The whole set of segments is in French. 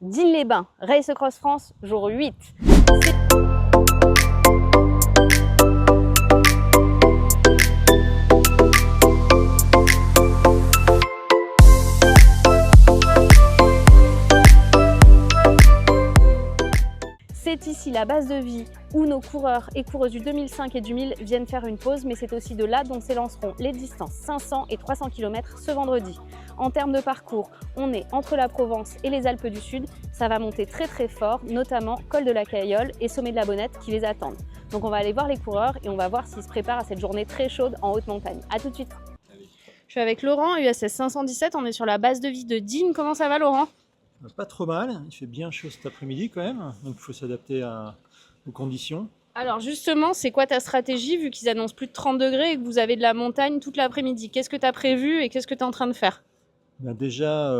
Digne-les-Bains, Race Across France, jour 8. C'est ici la base de vie où nos coureurs et coureuses du 2005 et du 1000 viennent faire une pause, mais c'est aussi de là dont s'élanceront les distances 500 et 300 km ce vendredi. En termes de parcours, on est entre la Provence et les Alpes du Sud. Ça va monter très très fort, notamment col de la Caillole et sommet de la Bonnette qui les attendent. Donc on va aller voir les coureurs et on va voir s'ils se préparent à cette journée très chaude en haute montagne. A tout de suite. Je suis avec Laurent, USS 517, on est sur la base de vie de Digne. Comment ça va Laurent ? Pas trop mal, il fait bien chaud cet après-midi quand même, donc il faut s'adapter aux conditions. Alors justement, c'est quoi ta stratégie vu qu'ils annoncent plus de 30 degrés et que vous avez de la montagne toute l'après-midi? Qu'est-ce que tu as prévu et qu'est-ce que tu es en train de faire? Déjà,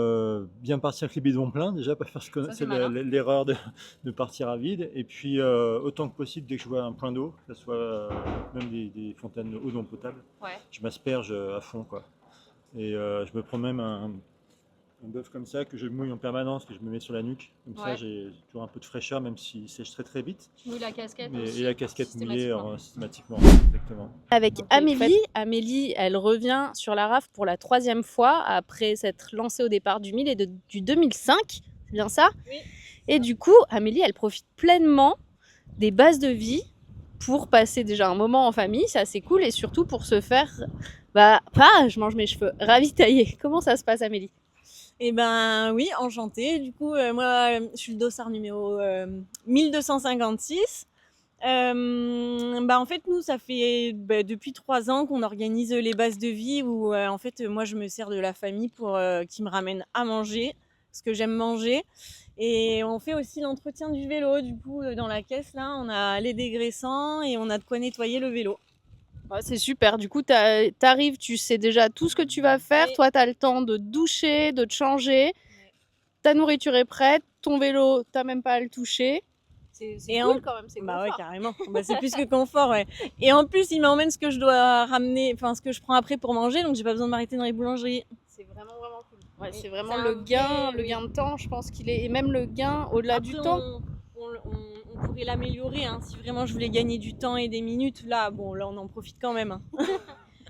bien partir avec les bidons pleins, déjà pas faire l'erreur de partir à vide, et puis autant que possible, dès que je vois un point d'eau, que ce soit même des fontaines d'eau non potable, je m'asperge à fond, quoi. Et je me prends même un bœuf comme ça que je mouille en permanence, que je me mets sur la nuque, comme ça j'ai toujours un peu de fraîcheur même s'il sèche très très vite. Tu mouilles la casquette et la casquette mouillée systématiquement. Exactement. Avec Amélie, elle revient sur la RAF pour la 3e fois après s'être lancée au départ du 1000 et du 2005, c'est bien ça? Oui. Et du coup, Amélie, elle profite pleinement des bases de vie pour passer déjà un moment en famille, c'est assez cool, et surtout pour se faire, je mange mes cheveux, ravitailler. Comment ça se passe Amélie? Eh ben oui, enchantée. Du coup, moi, je suis le dossard numéro 1256. En fait, nous, ça fait depuis 3 ans qu'on organise les bases de vie où, en fait, moi, je me sers de la famille pour qui me ramène à manger, parce que j'aime manger. Et on fait aussi l'entretien du vélo. Du coup, dans la caisse, là, on a les dégraissants et on a de quoi nettoyer le vélo. Ouais, c'est super, du coup t'arrives, tu sais déjà tout ce que tu vas faire, toi t'as le temps de te doucher, de te changer, ta nourriture est prête, ton vélo t'as même pas à le toucher. C'est cool quand même, c'est confort. Ouais, carrément, c'est plus que confort, ouais. Et en plus il m'emmène ce que je dois ramener, enfin ce que je prends après pour manger, donc j'ai pas besoin de m'arrêter dans les boulangeries. C'est vraiment cool. Ouais, c'est vraiment le gain de temps, je pense qu'il est, et même le gain au-delà du temps. On pourrait l'améliorer, hein. Si vraiment je voulais gagner du temps et des minutes, là on en profite quand même. Hein.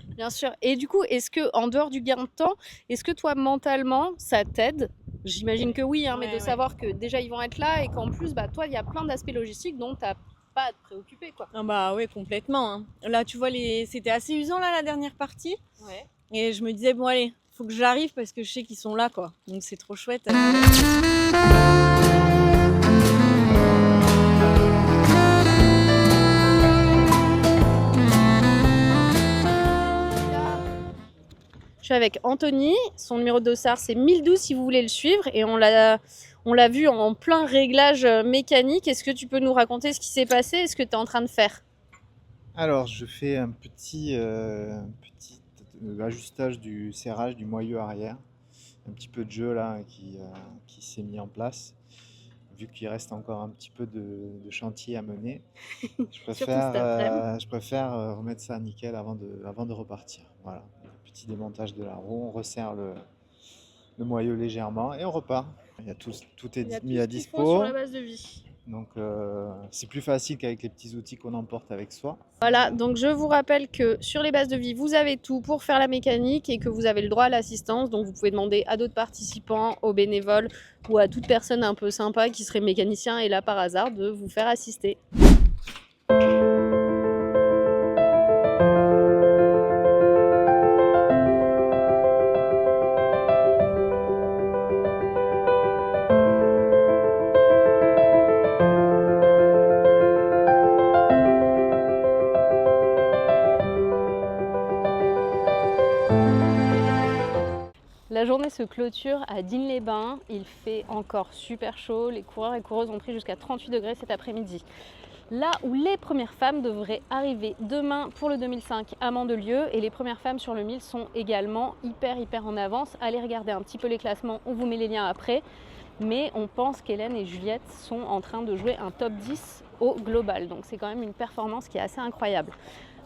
Bien sûr. Et du coup, est-ce que en dehors du gain de temps, est-ce que toi mentalement ça t'aide? J'imagine que oui, hein, mais de savoir que déjà ils vont être là et qu'en plus, toi, il y a plein d'aspects logistiques dont t'as pas à te préoccuper, quoi. Ah ouais, complètement. Hein. Là, tu vois, c'était assez usant là la dernière partie. Ouais. Et je me disais bon allez, faut que j'arrive parce que je sais qu'ils sont là, quoi. Donc c'est trop chouette. Je suis avec Anthony, son numéro de dossard c'est 1012 si vous voulez le suivre, et on l'a vu en plein réglage mécanique. Est-ce que tu peux nous raconter ce qui s'est passé et ce que tu es en train de faire? Alors je fais un petit ajustage du serrage du moyeu arrière, un petit peu de jeu là qui s'est mis en place. Vu qu'il reste encore un petit peu de chantier à mener, je préfère remettre ça nickel avant de repartir. Voilà, petit démontage de la roue, on resserre le moyeu légèrement et on repart. Il y a tout est mis à dispo. Sur la base de vie. Donc c'est plus facile qu'avec les petits outils qu'on emporte avec soi. Voilà, donc je vous rappelle que sur les bases de vie, vous avez tout pour faire la mécanique et que vous avez le droit à l'assistance. Donc vous pouvez demander à d'autres participants, aux bénévoles ou à toute personne un peu sympa qui serait mécanicien et là par hasard de vous faire assister. La journée se clôture à Digne-les-Bains, il fait encore super chaud, les coureurs et coureuses ont pris jusqu'à 38 degrés cet après-midi. Là où les premières femmes devraient arriver demain pour le 2005 à Mandelieu, et les premières femmes sur le 1000 sont également hyper en avance. Allez regarder un petit peu les classements, on vous met les liens après, mais on pense qu'Hélène et Juliette sont en train de jouer un top 10 au global, donc c'est quand même une performance qui est assez incroyable.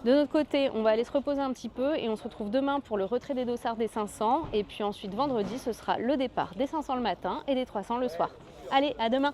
De notre côté, on va aller se reposer un petit peu et on se retrouve demain pour le retrait des dossards des 500. Et puis ensuite, vendredi, ce sera le départ des 500 le matin et des 300 le soir. Allez, à demain.